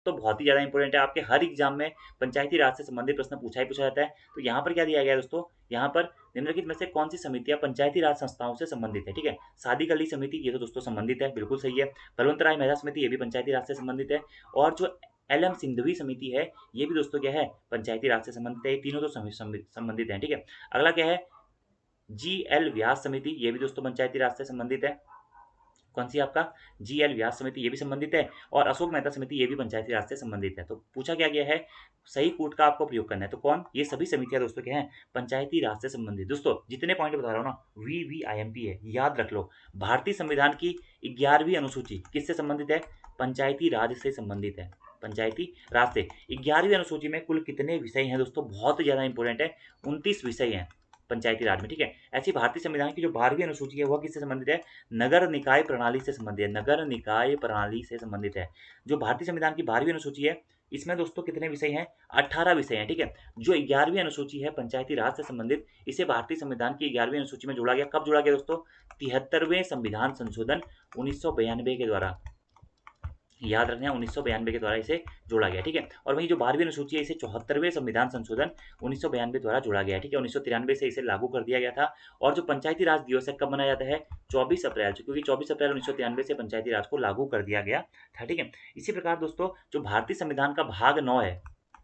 तो बहुत ही ज़्यादा इंपॉर्टेंट है, आपके हर एग्जाम में पंचायती राज से संबंधित प्रश्न पूछा ही पूछा जाता है। तो यहाँ पर क्या दिया गया है दोस्तों, यहाँ पर निम्नलिखित में से कौन सी समितियां पंचायती राज संस्थाओं से संबंधित है। ठीक है, सादी गली समिति ये तो दोस्तों संबंधित है, बिल्कुल सही है। बलवंत राय मेहता समिति ये भी पंचायती राज से संबंधित है। और जो एल एम सिंघवी समिति है ये भी दोस्तों क्या है, पंचायती राज से संबंधित है। ये तीनों तो संबंधित है। ठीक है, अगला क्या है, जी एल व्यास समिति ये भी दोस्तों पंचायती राज से संबंधित है। कौन सी आपका, जी एल व्यास समिति ये भी संबंधित है। और अशोक मेहता समिति ये भी पंचायती राज से संबंधित है। तो पूछा क्या गया है, सही कूट का आपको प्रयोग करना है। तो कौन, ये सभी समितियां दोस्तों क्या है, पंचायती राज से संबंधित। दोस्तों जितने पॉइंट बता रहा हूँ ना, VVIMP है, याद रख लो। भारतीय संविधान की 11वीं अनुसूची किससे संबंधित है, पंचायती राज से संबंधित है, पंचायती राज से। 11वीं अनुसूची में कुल कितने विषय हैं दोस्तों, बहुत ज्यादा इंपॉर्टेंट है, 29 विषय हैं पंचायती राज में। ठीक है, ऐसी भारतीय संविधान की जो 12वीं अनुसूची है वह किससे संबंधित है, नगर निकाय प्रणाली से संबंधित है, नगर निकाय प्रणाली से संबंधित है। जो भारतीय संविधान की 12वीं अनुसूची है इसमें दोस्तों कितने विषय हैं, 18 विषय हैं। ठीक है, जो 11वीं अनुसूची है पंचायती राज से संबंधित, इसे भारतीय संविधान की 11वीं अनुसूची में जोड़ा गया। कब जोड़ा गया दोस्तों, 73वें संविधान संशोधन 1992 के द्वारा, याद रखना है, 1992 के द्वारा इसे जोड़ा गया। ठीक है, और वहीं जो 12वीं अनुसूची है इसे 74वें संविधान संशोधन 1992 द्वारा जोड़ा गया। ठीक है, 1993 से इसे लागू कर दिया गया था। और जो पंचायती राज दिवस है कब मनाया जाता है, 24 अप्रैल, क्योंकि 24 अप्रैल 1993 से पंचायती राज को लागू कर दिया गया था। ठीक है, इसी प्रकार दोस्तों जो भारतीय संविधान का भाग 9 है,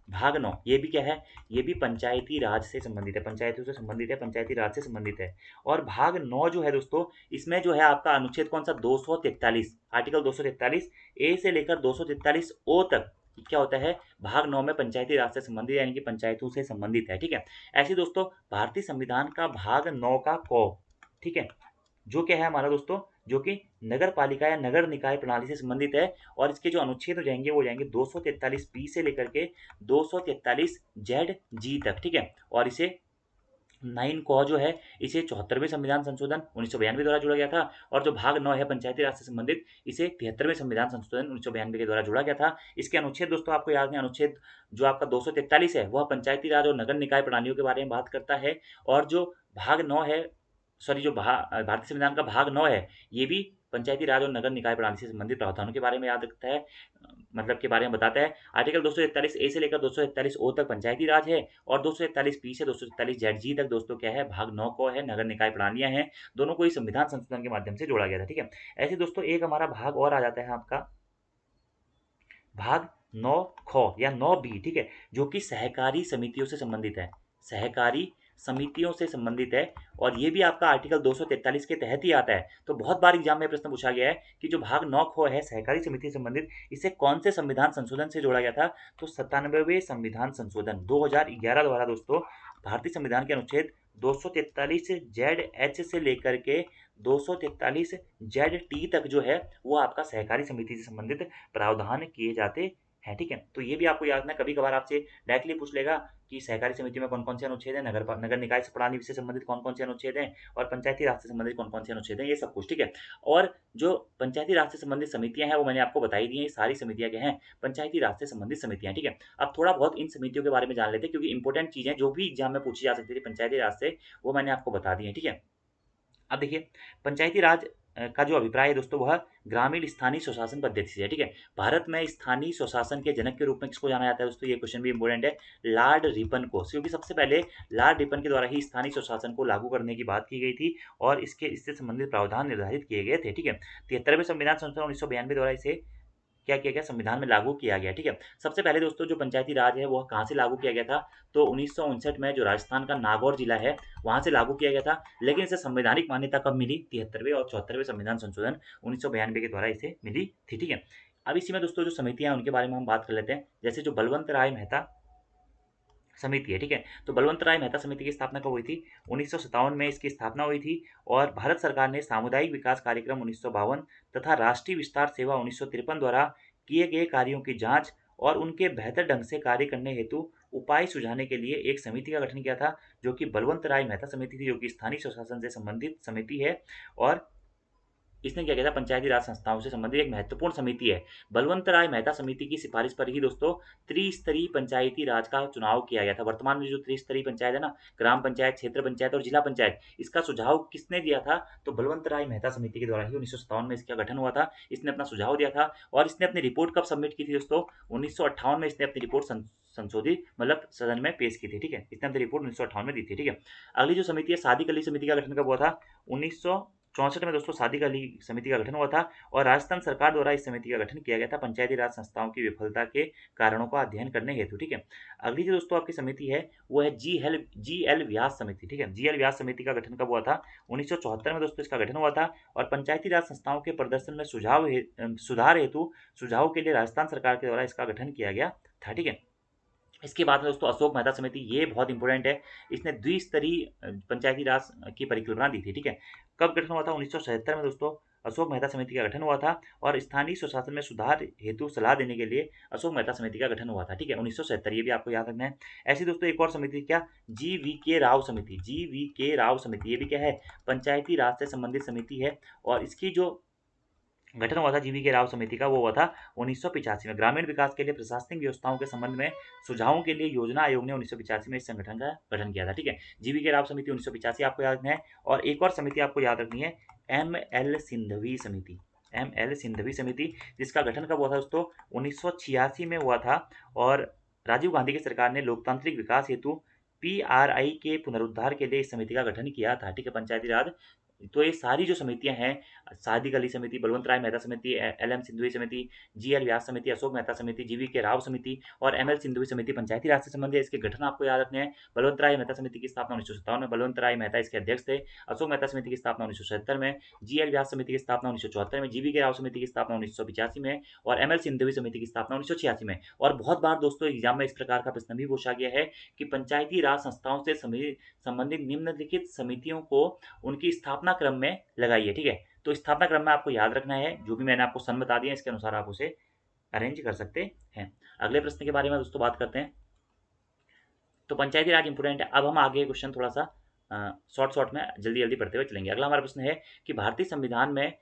भाग 9 ये भी क्या है, ये भी पंचायती राज से संबंधित है, पंचायतों से संबंधित है, पंचायती राज से संबंधित है। और भाग 9 जो है दोस्तों, इसमें जो है आपका अनुच्छेद कौन सा, 243, आर्टिकल 243 ए से लेकर 243 ओ तक क्या होता है, भाग 9 में पंचायती राज से संबंधित यानी कि पंचायतों से संबंधित है। ठीक है, ऐसे दोस्तों भारतीय संविधान का भाग 9 का क, ठीक है, जो क्या है हमारा दोस्तों, जो कि नगर पालिका या नगर निकाय प्रणाली से संबंधित है। और इसके जो अनुच्छेद हो जाएंगे वो जाएंगे 243 बी से लेकर के 243 जेड जी तक। ठीक है, और इसे 9 कॉ जो है इसे 74वें संविधान संशोधन 1992 द्वारा जोड़ा गया था। और जो भाग 9 है पंचायती राज से संबंधित, इसे 73वें संविधान संशोधन 1992 के द्वारा जोड़ा गया था। इसके अनुच्छेद दोस्तों आपको याद है, अनुच्छेद जो आपका 243 है वह पंचायती राज और नगर निकाय प्रणालियों के बारे में बात करता है। और जो भाग 9 है, सॉरी, जो भारतीय संविधान का भाग 9 है ये भी पंचायती राज और नगर निकाय प्रणाली से संबंधित प्रावधानों के बारे में याद रखता है, मतलब के बारे में बताता है। आर्टिकल 241 ए से लेकर 241 ओ तक पंचायती राज है। और 241 बी से 241 जेड जी तक दोस्तों क्या है, भाग 9 को है, नगर निकाय प्रणालियां हैं। दोनों को ही संविधान संशोधन के माध्यम से जोड़ा गया था। ठीक है, ऐसे दोस्तों एक हमारा भाग और आ जाता है आपका भाग 9 ख या 9 बी। ठीक है, जो कि सहकारी समितियों से संबंधित है, सहकारी समितियों से संबंधित है। और ये भी आपका आर्टिकल 243 के तहत ही आता है। तो बहुत बार एग्जाम में प्रश्न पूछा गया है कि जो भाग 9 ख है सहकारी समिति से संबंधित, इसे कौन से संविधान संशोधन से जोड़ा गया था, तो 97वें संविधान संशोधन 2011 द्वारा दोस्तों भारतीय संविधान के अनुच्छेद 243 जेड एच से लेकर के 243 जेड टी तक जो है वो आपका सहकारी समिति से संबंधित प्रावधान किए जाते हैं। ठीक है, तो ये भी आपको याद रखना है, कभी कभार आपसे डायरेक्टली पूछ लेगा कि सहकारी समिति में कौन कौन से अनुच्छेद हैं, नगर निकाय से प्रणाली से संबंधित कौन कौन से अनुच्छेद हैं, और पंचायती राज से संबंधित कौन कौन से अनुच्छेद हैं, ये सब कुछ। ठीक है, और जो पंचायती राज से संबंधित समितियां हैं वो मैंने आपको बताई दी हैं, ये सारी समितियां क्या हैं, पंचायती राज से संबंधित समितियां। ठीक है, अब थोड़ा बहुत इन समितियों के बारे में जान लेते हैं, क्योंकि इंपॉर्टेंट चीजें जो भी एग्जाम में पूछी जा सकती थी पंचायती राज से वो मैंने आपको बता दी है। ठीक है, अब देखिए पंचायती राज का जो अभिप्राय है दोस्तों वह ग्रामीण स्थानीय स्वशासन पद्धति से है। ठीक है, भारत में स्थानीय स्वशासन के जनक के रूप में किसको जाना जाता है दोस्तों, ये क्वेश्चन भी इंपॉर्टेंट है, लॉर्ड रिपन को, क्योंकि सबसे पहले लॉर्ड रिपन के द्वारा ही स्थानीय स्वशासन को लागू करने की बात की गई थी और इससे संबंधित प्रावधान निर्धारित किए गए थे। ठीक है, 73वें संविधान संशोधन 1992 द्वारा इसे क्या किया गया, संविधान में लागू किया गया। ठीक है, सबसे पहले दोस्तों जो पंचायती राज है वह कहाँ से लागू किया गया था, तो 1959 में जो राजस्थान का नागौर जिला है वहां से लागू किया गया था। लेकिन इसे संवैधानिक मान्यता कब मिली, 73वें और 74वें संविधान संशोधन 1992 के द्वारा इसे मिली थी। ठीक है, अब इसी में दोस्तों जो समितियां हैं उनके बारे में हम बात कर लेते हैं, जैसे जो बलवंत राय मेहता समिति है। ठीक है, तो बलवंत राय मेहता समिति की स्थापना कब हुई थी, 1957 में इसकी स्थापना हुई थी। और भारत सरकार ने सामुदायिक विकास कार्यक्रम 1952 तथा राष्ट्रीय विस्तार सेवा 1953 द्वारा किए गए कार्यों की जांच और उनके बेहतर ढंग से कार्य करने हेतु उपाय सुझाने के लिए एक समिति का गठन किया था, जो कि बलवंत राय मेहता समिति थी, जो कि स्थानीय स्वशासन से संबंधित समिति है। और इसने क्या किया था, पंचायती राज संस्थाओं से संबंधित एक महत्वपूर्ण समिति है। बलवंत राय मेहता समिति की सिफारिश पर ही दोस्तों त्रिस्तरीय पंचायती राज का चुनाव किया गया था। वर्तमान में जो त्रिस्तरीय पंचायत है ना, ग्राम पंचायत, क्षेत्र पंचायत और जिला पंचायत, इसका सुझाव किसने दिया था, तो बलवंत राय मेहता समिति के द्वारा ही 1957 में इसका गठन हुआ था। इसने अपना सुझाव दिया था और इसने अपनी रिपोर्ट कब सबमिट की थी दोस्तों, 1958 में इसने अपनी रिपोर्ट संशोधित मतलब सदन में पेश की थी। ठीक है, इसने अपनी रिपोर्ट 1958 में दी थी। ठीक है, अगली जो समिति है, सादिक अली समिति का गठन कब हुआ था, 1964 में दोस्तों सादिक अली समिति का गठन हुआ था और राजस्थान सरकार द्वारा इस समिति का गठन किया गया था पंचायती राज संस्थाओं की विफलता के कारणों का अध्ययन करने हेतु। ठीक है, अगली जो दोस्तों आपकी समिति है वो है जी एल व्यास समिति। ठीक है, जी एल व्यास समिति का गठन कब हुआ था, 1974 में दोस्तों इसका गठन हुआ था और पंचायती राज संस्थाओं के प्रदर्शन में सुधार हेतु सुझाव के लिए राजस्थान सरकार के द्वारा इसका गठन किया गया था। ठीक है, इसके बाद में दोस्तों अशोक मेहता समिति, ये बहुत इंपॉर्टेंट है। इसने द्विस्तरीय पंचायती राज की परिकल्पना दी थी। ठीक है, कब गठन हुआ था, 1977 में दोस्तों अशोक मेहता समिति का गठन हुआ था और स्थानीय स्वशासन में सुधार हेतु सलाह देने के लिए अशोक मेहता समिति का गठन हुआ था। ठीक है, 1977, ये भी आपको याद रखना है। ऐसी दोस्तों एक और समिति क्या, GVK राव समिति। GVK राव समिति, ये भी क्या है, पंचायती राज से संबंधित समिति है और इसकी जो गठन हुआ था GVK राव समिति का, वो हुआ था 1985 में। ग्रामीण विकास के लिए प्रशासनिक व्यवस्थाओं के संबंध में सुझावों के लिए योजना आयोग ने 1985 में इस संगठन का गठन किया था। ठीक है, GVK राव समिति 1985 आपको याद रखना है। और एक और समिति आपको याद रखनी है, ML सिंधवी समिति। ML सिंधवी समिति, जिसका गठन कब हुआ था दोस्तों, 1986 में हुआ था और राजीव गांधी की सरकार ने लोकतांत्रिक विकास हेतु PRI के पुनरुद्धार के लिए इस समिति का गठन किया था। ठीक है, पंचायती राज, तो ये सारी जो समितियां हैं, सादिक अली समिति, बलवंत राय मेहता समिति, LM सिंधवी समिति, GL व्यास समिति, अशोक मेहता समिति, GVK राव समिति और ML सिंधवी समिति पंचायती राज से संबंधित है। इसके गठन आपको याद रखने हैं। बलवंत राय मेहता समिति की स्थापना 1957 में, बलवंत राय मेहता इसके अध्यक्ष थे। अशोक मेहता समिति की स्थापना 1977 में, GL व्यास समिति की स्थापना 1974 में, GVK राव समिति की स्थापना 1985 में और ML सिंधवी समिति की स्थापना 1986 में। और बहुत बार दोस्तों एग्जाम में इस प्रकार का प्रश्न भी पूछा गया है कि पंचायती राज संस्थाओं से संबंधित निम्नलिखित समितियों को उनकी स्थापना क्रम में लगाइए। ठीक है, तो स्थापना क्रम में आपको याद रखना है, जो भी मैंने आपको सन बता दिया इसके अनुसार आप उसे अरेंज कर सकते हैं। अगले प्रश्न के बारे में दोस्तों बात करते हैं। तो पंचायती राज इंपोर्टेंट है। अब हम आगे क्वेश्चन थोड़ा सा शॉर्ट में जल्दी जल्दी पढ़ते हुए चलेंगे। अगला हमारा प्रश्न है कि भारतीय संविधान में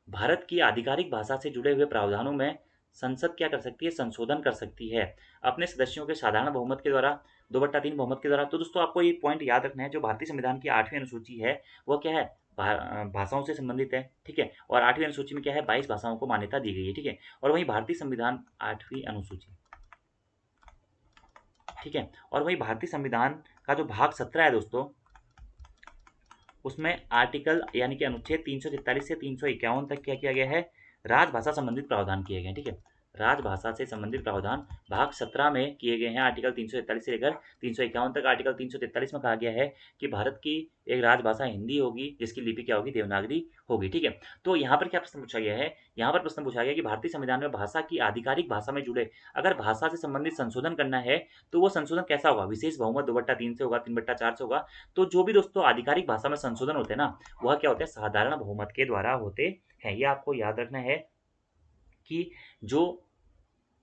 भारत की आधिकारिक भाषा से जुड़े हुए प्रावधानों में संसद क्या कर सकती है, संशोधन कर सकती है अपने सदस्यों के साधारण बहुमत के द्वारा, 2/3 बहुमत के द्वारा। तो दोस्तों आपको ये पॉइंट याद रखना है, जो भारतीय संविधान की 8वीं अनुसूची है वो क्या है, भाषाओं से संबंधित है। ठीक है, और 8वीं अनुसूची में क्या है, 22 भाषाओं को मान्यता दी गई है। ठीक है, और वहीं भारतीय संविधान 8वीं अनुसूची, ठीक है, और वहीं भारतीय संविधान का जो भाग 17 है दोस्तों, उसमें आर्टिकल यानी कि अनुच्छेद 343 से 351 तक क्या किया गया है, राजभाषा संबंधित प्रावधान किए गए हैं। ठीक है, राजभाषा से संबंधित प्रावधान भाग 17 में किए गए हैं। आर्टिकल 343 से लेकर 351 तक। आर्टिकल 343 में कहा गया है कि भारत की एक राजभाषा हिंदी होगी, जिसकी लिपि क्या होगी, देवनागरी होगी। ठीक है, तो यहाँ पर क्या प्रश्न पूछा गया है, यहाँ पर प्रश्न पूछा गया कि भारतीय संविधान में भाषा की आधिकारिक भाषा में जुड़े अगर भाषा से संबंधित संशोधन करना है तो वो संशोधन कैसा होगा, विशेष बहुमत 2/3 से होगा, 3/4 से होगा। तो जो भी दोस्तों आधिकारिक भाषा में संशोधन होते हैं ना, वह क्या होते हैं, साधारण बहुमत के द्वारा होते हैं। ये आपको याद रखना है कि जो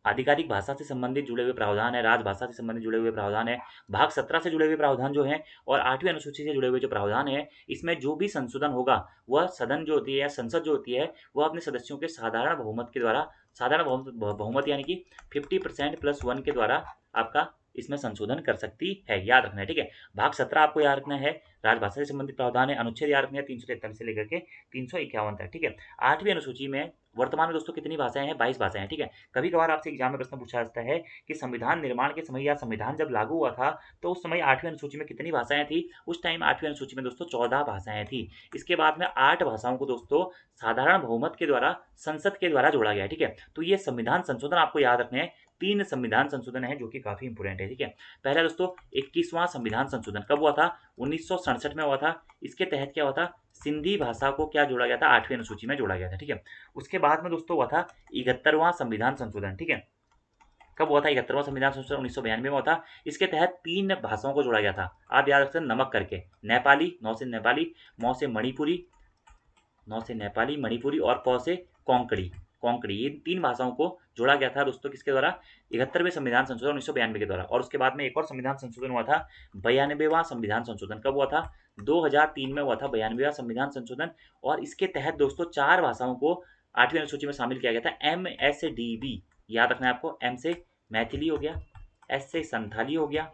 आधिकारिक भाषा से संबंधित जुड़े हुए प्रावधान है, राजभाषा से संबंधित जुड़े हुए प्रावधान है, भाग 17 से जुड़े हुए प्रावधान जो हैं और 8वीं अनुसूची से जुड़े हुए जो प्रावधान है, इसमें जो भी संशोधन होगा वह सदन जो होती है या संसद जो होती है वह अपने सदस्यों के साधारण बहुमत के द्वारा, साधारण बहुमत यानी कि 50% + 1 के द्वारा आपका इसमें संशोधन कर सकती है। याद रखना है। ठीक है, भाग 17 आपको याद रखना है, राजभाषा से संबंधित प्रावधान है। अनुच्छेद याद रखना है 343 से लेकर के 351 तक। ठीक है, 8वीं अनुसूची में वर्तमान में दोस्तों कितनी भाषाएं हैं, 22 भाषाएं हैं। ठीक है, कभी कभार आपसे एग्जाम में प्रश्न पूछा जाता है कि संविधान निर्माण के समय या संविधान जब लागू हुआ था तो उस समय 8वीं अनुसूची में कितनी भाषाएं थी। उस टाइम 8वीं अनुसूची में दोस्तों 14 भाषाएं थी। इसके बाद में 8 भाषाओं को दोस्तों साधारण बहुमत के द्वारा संसद के द्वारा जोड़ा गया। ठीक है, तो ये संविधान संशोधन आपको याद रखने हैं। 3 संविधान संशोधन है जो कि काफी इंपोर्टेंट है। ठीक है, पहला दोस्तों 21वां संविधान संशोधन कब हुआ था, 1967 में हुआ था। इसके तहत क्या हुआ था, सिंधी भाषा को क्या जोड़ा गया था, 8वीं अनुसूची में जोड़ा गया था। ठीक है, उसके बाद में दोस्तों हुआ था 71वां संविधान संशोधन। ठीक है, कब हुआ था, 71वां संविधान संशोधन 1992 में हुआ था। इसके तहत 3 भाषाओं को जोड़ा गया था, आप याद रखते हैं, नमक करके, नेपाली, नौ से नेपाली, मौ से मणिपुरी, नौ से नेपाली मणिपुरी और पौ से कोंकणी। कोंकणी, इन 3 भाषाओं को जोड़ा गया था दोस्तों किसके द्वारा? 71वें संविधान संशोधन 1992 के द्वारा। और उसके बाद में एक और संविधान संशोधन हुआ था, 92वां संविधान संशोधन। कब हुआ था? 2003 में हुआ था 92वां संविधान संशोधन। और इसके तहत दोस्तों 4 भाषाओं को 8वीं अनुसूची में शामिल किया गया था। MSDB याद रखना है आपको। M से मैथिली हो गया, S से संथाली हो गया,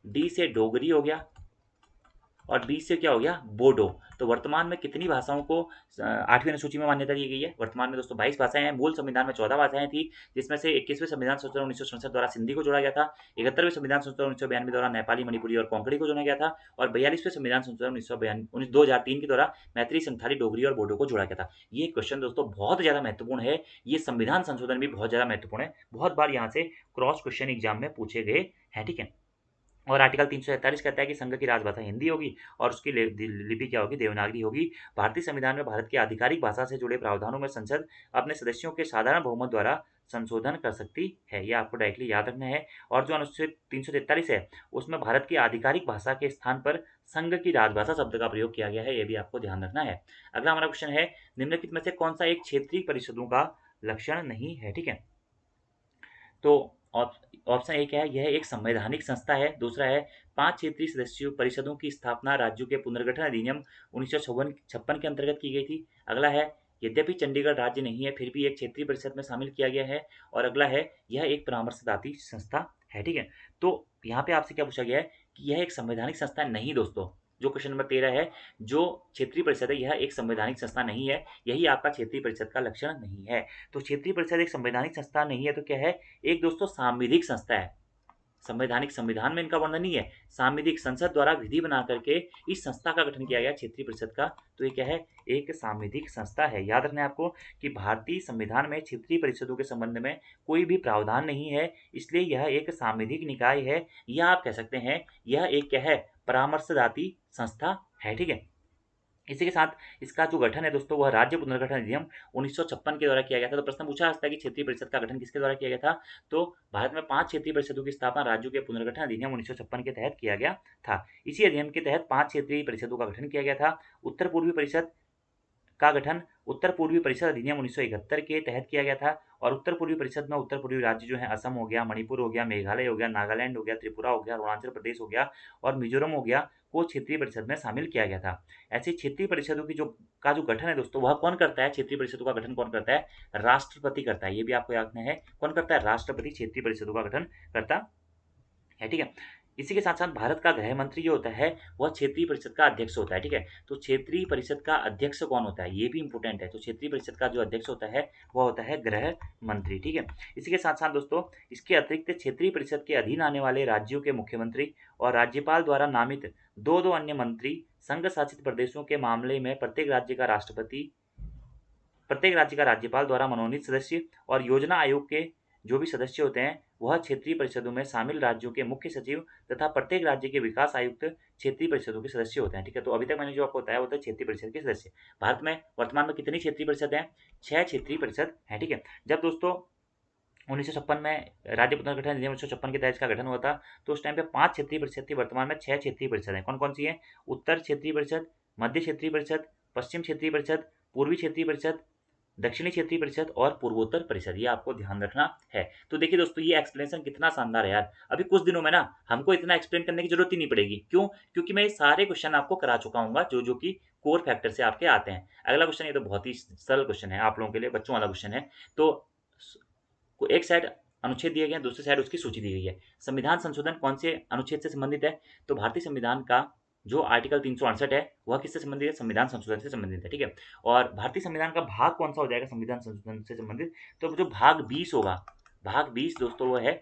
D से डोगरी हो गया और 20 से क्या हो गया? बोडो। तो वर्तमान में कितनी भाषाओं को 8वीं अनुसूची में मान्यता दी गई है? वर्तमान में दोस्तों 22 भाषाएं हैं। मूल संविधान में 14 भाषाएं थी, जिसमें से 21वें संविधान संशोधन 1967 द्वारा सिंधी को जोड़ा गया था, 71वें संविधान संशोधन 1992 द्वारा नेपाली, मणिपुरी और कोंकणी को जोड़ा गया था, और 42वें संविधान संशोधन 2003 के द्वारा मैथिली, संथाली, डोगरी और बोडो को जोड़ा गया था। ये क्वेश्चन दोस्तों बहुत ज़्यादा महत्वपूर्ण है। ये संविधान संशोधन भी बहुत ज़्यादा महत्वपूर्ण है। बहुत बार यहाँ से क्रॉस क्वेश्चन एग्जाम में पूछे गए हैं, ठीक है। और आर्टिकल 347 कहता है कि संघ की राजभाषा हिंदी होगी और उसकी लिपि क्या होगी? देवनागरी होगी। भारतीय संविधान में भारत की आधिकारिक भाषा से जुड़े प्रावधानों में संसद अपने सदस्यों के साधारण बहुमत द्वारा संशोधन कर सकती है। यह आपको डायरेक्टली याद रखना है। और जो अनुच्छेद 343 है उसमें भारत की आधिकारिक भाषा के स्थान पर संघ की राजभाषा शब्द का प्रयोग किया गया है। यह भी आपको ध्यान रखना है। अगला हमारा क्वेश्चन है, निम्नलिखित में से कौन सा एक क्षेत्रीय परिषदों का लक्षण नहीं है? ठीक है, तो ऑप्शन ए क्या है? यह एक संवैधानिक संस्था है। दूसरा है 5 क्षेत्रीय सदस्यों परिषदों की स्थापना राज्यों के पुनर्गठन अधिनियम 1956 के अंतर्गत की गई थी। अगला है, यद्यपि चंडीगढ़ राज्य नहीं है फिर भी एक क्षेत्रीय परिषद में शामिल किया गया है। और अगला है, यह एक परामर्शदाती संस्था है। ठीक है, तो यहाँ पे आपसे क्या पूछा गया है कि यह एक संवैधानिक संस्था नहीं दोस्तों। जो क्वेश्चन नंबर 13 है, जो क्षेत्रीय परिषद है यह एक संवैधानिक संस्था नहीं है, यही आपका क्षेत्रीय परिषद का लक्षण नहीं है। तो क्षेत्रीय परिषद एक संवैधानिक संस्था नहीं है तो क्या है? एक दोस्तों सांविधिक संस्था है। संवैधानिक संविधान में इनका वर्णन नहीं है, सांविधिक संसद द्वारा विधि बना करके इस संस्था का गठन किया गया क्षेत्रीय परिषद का। तो ये क्या है? एक सांविधिक संस्था है। याद रखना है आपको कि भारतीय संविधान में क्षेत्रीय परिषदों के संबंध में कोई भी प्रावधान नहीं है, इसलिए यह एक सांविधिक निकाय है, या आप कह सकते हैं यह एक क्या है? परामर्शदाती संस्था है। ठीक है, इसी के साथ इसका जो गठन है दोस्तों वह राज्य पुनर्गठन अधिनियम 1956 के द्वारा किया गया था। तो प्रश्न पूछा जा सकता है कि क्षेत्रीय परिषद का गठन किसके द्वारा किया गया था? तो भारत में 5 क्षेत्रीय परिषदों की स्थापना राज्यों के पुनर्गठन अधिनियम 1956 के तहत किया गया था। इसी अधिनियम के तहत 5 क्षेत्रीय परिषदों का गठन किया गया था। उत्तर पूर्वी परिषद का गठन उत्तर पूर्वी परिषद अधिनियम 1971 के तहत किया गया था। और उत्तर पूर्वी परिषद में उत्तर पूर्वी राज्य जो है असम हो गया, मणिपुर हो गया, मेघालय हो गया, नागालैंड हो गया, त्रिपुरा हो गया, अरुणाचल प्रदेश हो गया और मिजोरम हो गया को क्षेत्रीय परिषद में शामिल किया गया था। ऐसी क्षेत्रीय परिषदों की जो गठन है दोस्तों वह कौन करता है? क्षेत्रीय परिषदों का गठन कौन करता है? राष्ट्रपति करता है। ये भी आपको याद रखना है, कौन करता है? राष्ट्रपति क्षेत्रीय परिषदों का गठन करता है। ठीक है, इसी के साथ साथ भारत का गृह मंत्री जो होता है वह क्षेत्रीय परिषद का अध्यक्ष होता है। ठीक है, तो क्षेत्रीय परिषद का अध्यक्ष कौन होता है ये भी इंपॉर्टेंट है। तो क्षेत्रीय परिषद का जो अध्यक्ष होता है वह होता है गृह मंत्री। ठीक है, इसी के साथ साथ दोस्तों इसके अतिरिक्त क्षेत्रीय परिषद के अधीन आने वाले राज्यों के मुख्यमंत्री और राज्यपाल द्वारा नामित दो अन्य मंत्री संघ शासित प्रदेशों के मामले में प्रत्येक राज्य का राज्यपाल द्वारा मनोनीत सदस्य और योजना आयोग के जो भी सदस्य होते हैं वह क्षेत्रीय परिषदों में शामिल राज्यों के मुख्य सचिव तथा प्रत्येक राज्य के विकास आयुक्त क्षेत्रीय परिषदों के सदस्य होते हैं। ठीक है, तो अभी तक मैंने जो आपको बताया वो था क्षेत्रीय परिषद के सदस्य। भारत में वर्तमान में कितनी क्षेत्रीय परिषद हैं? 6 क्षेत्रीय परिषद हैं। ठीक है, जब दोस्तों 1956 में राज्य पुनर्गठन अधिनियम 1956 के तहत इसका गठन हुआ था तो उस टाइम पे 5 क्षेत्रीय परिषद थी। वर्तमान में 6 क्षेत्रीय परिषद हैं। कौन कौन सी है? उत्तर क्षेत्रीय परिषद, मध्य क्षेत्रीय परिषद, पश्चिम क्षेत्रीय परिषद, पूर्वी क्षेत्रीय परिषद, दक्षिणी क्षेत्रीय परिषद और पूर्वोत्तर परिषद। ये आपको ध्यान रखना है। तो देखिए दोस्तों ये एक्सप्लेनेशन कितना शानदार है यार। अभी कुछ दिनों में ना हमको इतना एक्सप्लेन करने की जरूरत ही नहीं पड़ेगी। क्यों? क्योंकि मैं ये सारे क्वेश्चन आपको करा चुका हूँ जो कि कोर फैक्टर से आपके आते हैं। अगला क्वेश्चन ये तो बहुत ही सरल क्वेश्चन है आप लोगों के लिए, बच्चों वाला क्वेश्चन है। तो एक साइड अनुच्छेद दिए गए, दूसरी साइड उसकी सूची दी गई है। संविधान संशोधन कौन से अनुच्छेद से संबंधित है? तो भारतीय संविधान का जो आर्टिकल 368 है वह किससे संबंधित है? संविधान संशोधन से संबंधित है। ठीक है, और भारतीय संविधान का भाग कौन सा हो जाएगा संविधान संशोधन से संबंधित? तो जो भाग 20 होगा, भाग 20 दोस्तों वो है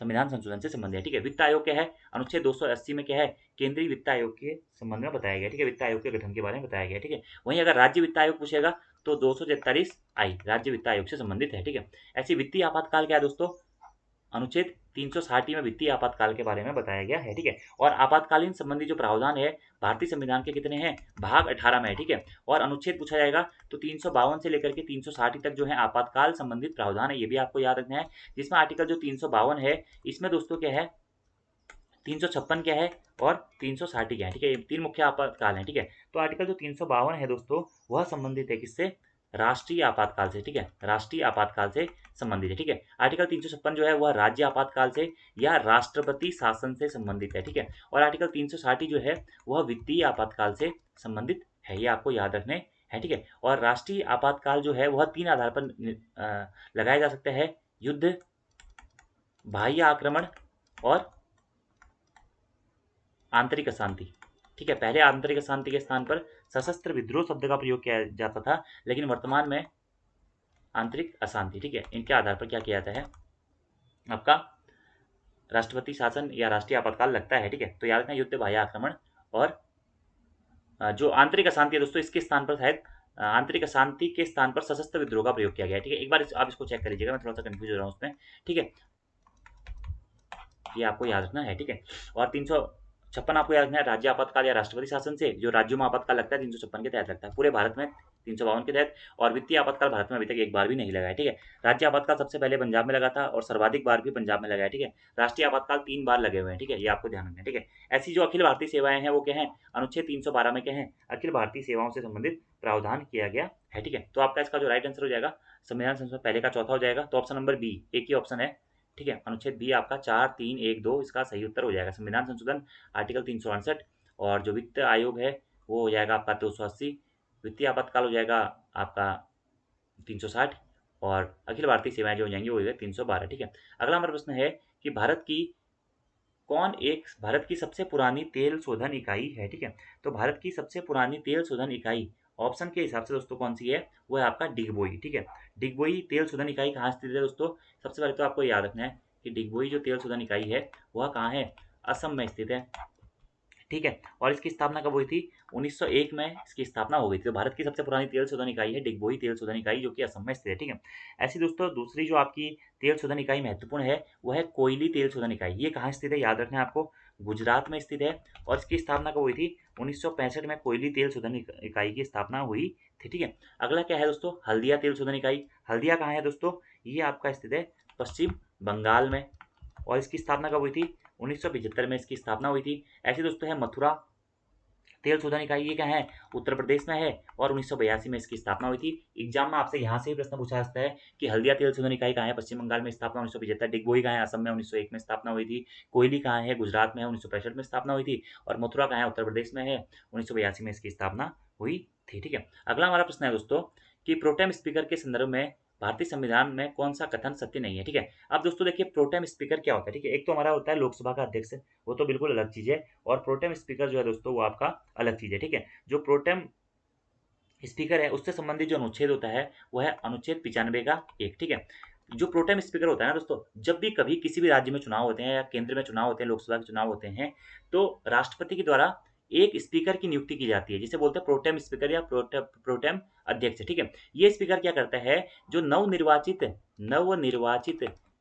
संविधान संशोधन से संबंधित है। ठीक है, वित्त आयोग क्या है? अनुच्छेद 280 में क्या है? केंद्रीय वित्त आयोग के संबंध में बताया गया। ठीक है, वित्त आयोग के गठन के बारे में बताया गया। ठीक है, वहीं अगर राज्य वित्त आयोग पूछेगा तो 243 आई राज्य वित्त आयोग से संबंधित है। ठीक है, ऐसी वित्तीय आपातकाल क्या है दोस्तों? अनुच्छेद 360 में वित्तीय आपातकाल के बारे में बताया गया है। ठीक है, और आपातकालीन संबंधी जो प्रावधान है भारतीय संविधान के कितने हैं? भाग 18 में है। ठीक है, और अनुच्छेद पूछा जाएगा तो 352 से लेकर के 360 तक जो है आपातकाल संबंधित प्रावधान है। ये भी आपको याद रखना है। जिसमें आर्टिकल जो 352 है इसमें दोस्तों क्या है? 356 क्या है और 360 क्या है? ठीक है, ये 3 मुख्य आपातकाल हैं। ठीक है, तो आर्टिकल जो 352 है दोस्तों वह संबंधित है किससे? राष्ट्रीय आपातकाल से, ठीक है, राष्ट्रीय आपातकाल से संबंधित है, ठीक है। आर्टिकल 356 जो है वह राज्य आपातकाल से या राष्ट्रपति शासन से संबंधित है, ठीक है। और आर्टिकल 360 जो है वह वित्तीय आपातकाल से संबंधित है, ये आपको याद रखने हैं, ठीक है। और राष्ट्रीय आपातकाल जो है वह 3 आधार पर लगाया जा सकता है: युद्ध, बाह्य आक्रमण और आंतरिक अशांति, ठीक है। पहले आंतरिक अशांति के स्थान पर सशस्त्र विद्रोह शब्द का प्रयोग किया जाता था, लेकिन वर्तमान में आंतरिक अशांति, ठीक है, इनके आधार पर क्या किया जाता है, आपका राष्ट्रपति शासन या राष्ट्रीय आपातकाल लगता है, ठीक है। तो याद रखना युद्ध, बाह्य आक्रमण और जो आंतरिक अशांति है दोस्तों, इसके स्थान पर शायद आंतरिक अशांति के स्थान पर सशस्त्र विद्रोह का प्रयोग किया गया है, ठीक है। एक बार आप इसको चेक कर लीजिएगा, मैं थोड़ा सा कंफ्यूज हो रहा हूँ उसमें, ठीक है। ये आपको याद रखना है, ठीक है। और 356 आपको याद रखना है राज्य आपातकाल या राष्ट्रपति शासन से, जो राज्यों में आपातकाल लगता है 356 के तहत लगता है, पूरे भारत में 352 के तहत। और वित्तीय आपातकाल भारत में अभी तक एक बार भी नहीं लगा है, ठीक है। राज्य आपातकाल सबसे पहले पंजाब में लगा था और सर्वाधिक बार भी पंजाब में लगा है, ठीक है। राष्ट्रीय आपातकाल 3 बार लगे हुए हैं, ठीक है, ये आपको ध्यान रखना है, ठीक है। ऐसी जो अखिल भारतीय सेवाएं हैं वो क्या है, अनुच्छेद 312 में क्या है, अखिल भारतीय सेवाओं से संबंधित प्रावधान किया गया है, ठीक है। तो आपका इसका जो राइट आंसर हो जाएगा संविधान संशोधन पहले का चौथा हो जाएगा, तो ऑप्शन नंबर बी, एक ही ऑप्शन है, ठीक है। अनुच्छेद बी आपका 4, 3, 1, 2 इसका सही उत्तर हो जाएगा, संविधान संशोधन आर्टिकल 368। और जो वित्त आयोग है वो हो जाएगा आपका 280, वित्तीय आपातकाल हो जाएगा आपका 360 और अखिल भारतीय सेवाएं जो हो जाएंगी वो हो जाएगा 312, ठीक है। अगला हमारा प्रश्न है कि भारत की सबसे पुरानी तेल शोधन इकाई है, ठीक है। तो भारत की सबसे पुरानी तेल शोधन इकाई ऑप्शन के हिसाब से दोस्तों कौन सी है, वो है आपका डिगबोई, ठीक है। डिगबोई तेल शोधन इकाई कहाँ स्थित है दोस्तों, सबसे पहले तो आपको याद रखना है कि डिगबोई जो तेल शोधन इकाई है वह कहाँ है, असम में स्थित है, ठीक है। और इसकी स्थापना कब हुई थी, 1901 में इसकी स्थापना हो गई थी। तो भारत की सबसे पुरानी तेल शोधन इकाई है डिगबोई तेल शोधन इकाई, जो कि असम में स्थित है, ठीक है। ऐसी दोस्तों दूसरी जो आपकी तेल शोधन इकाई महत्वपूर्ण है वो है कोयली तेल शोधन इकाई। ये कहाँ स्थित है, याद रखना है आपको, गुजरात में स्थित है। और इसकी स्थापना कब हुई थी, 1965 में कोयली तेल शोधन इकाई की स्थापना हुई थी, ठीक है। अगला क्या है दोस्तों, हल्दिया तेल शोधन इकाई। हल्दिया कहाँ है दोस्तों, ये आपका स्थित है पश्चिम बंगाल में। और इसकी स्थापना कब हुई थी, 1975 में इसकी स्थापना हुई थी। ऐसे दोस्तों है मथुरा तेल शोधन इकाई, ये क्या है, उत्तर प्रदेश में है और 1982 में इसकी स्थापना हुई थी। एग्जाम में आपसे यहाँ से ही प्रश्न पूछा जाता है कि हल्दिया तेल शोधन इकाई कहाँ है, पश्चिम बंगाल में स्थापना 1975, डिगबोई कहाँ है, असम में 1901 में स्थापना हुई थी, कोयली कहाँ है, गुजरात में है, 1965 में स्थापना हुई थी, और मथुरा कहाँ है, उत्तर प्रदेश में है, 1982 में इसकी स्थापना हुई थी, ठीक है। अगला हमारा प्रश्न है दोस्तों कि प्रोटेम स्पीकर के संदर्भ में भारतीय संविधान में कौन सा कथन सत्य नहीं है, ठीक है। अब दोस्तों देखिए प्रोटेम स्पीकर क्या होता है, ठीक है। एक तो हमारा होता है लोकसभा का अध्यक्ष, वो तो बिल्कुल अलग चीज है, और प्रोटेम स्पीकर जो है दोस्तों वो आपका अलग चीज है, ठीक है। जो प्रोटेम स्पीकर है उससे संबंधित जो अनुच्छेद होता है वो है अनुच्छेद 95 का 1, ठीक है। जो प्रोटेम स्पीकर होता है ना दोस्तों, जब भी कभी किसी भी राज्य में चुनाव होते हैं या केंद्र में चुनाव होते हैं, लोकसभा के चुनाव होते हैं, तो राष्ट्रपति के द्वारा एक स्पीकर की नियुक्ति की जाती है, जिसे बोलते हैं प्रोटेम स्पीकर या प्रोटेम अध्यक्ष, ठीक है। ये स्पीकर क्या करता है, जो नवनिर्वाचित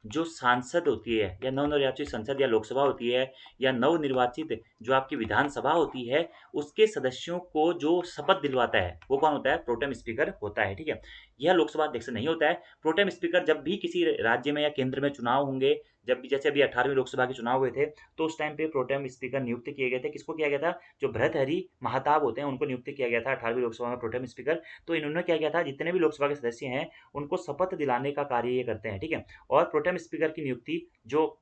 जो सांसद होती है या नवनिर्वाचित संसद या लोकसभा होती है या नवनिर्वाचित जो आपकी विधानसभा होती है, उसके सदस्यों को जो शपथ दिलवाता है वो कौन होता है, प्रोटेम स्पीकर होता है, ठीक है। यह लोकसभा अध्यक्ष नहीं होता है। प्रोटेम स्पीकर जब भी किसी राज्य में या केंद्र में चुनाव होंगे, जब भी जैसे अभी 18वीं लोकसभा के चुनाव हुए थे, तो उस टाइम पे प्रोटेम स्पीकर नियुक्त किए गए थे। किसको किया गया था, जो भर्तृहरि महताब होते हैं उनको नियुक्त किया गया था 18वीं लोकसभा में प्रोटेम स्पीकर। तो इन्होंने क्या किया था, जितने भी लोकसभा के सदस्य हैं उनको शपथ दिलाने का कार्य ये करते हैं, ठीक है। और प्रोटेम स्पीकर की नियुक्ति जो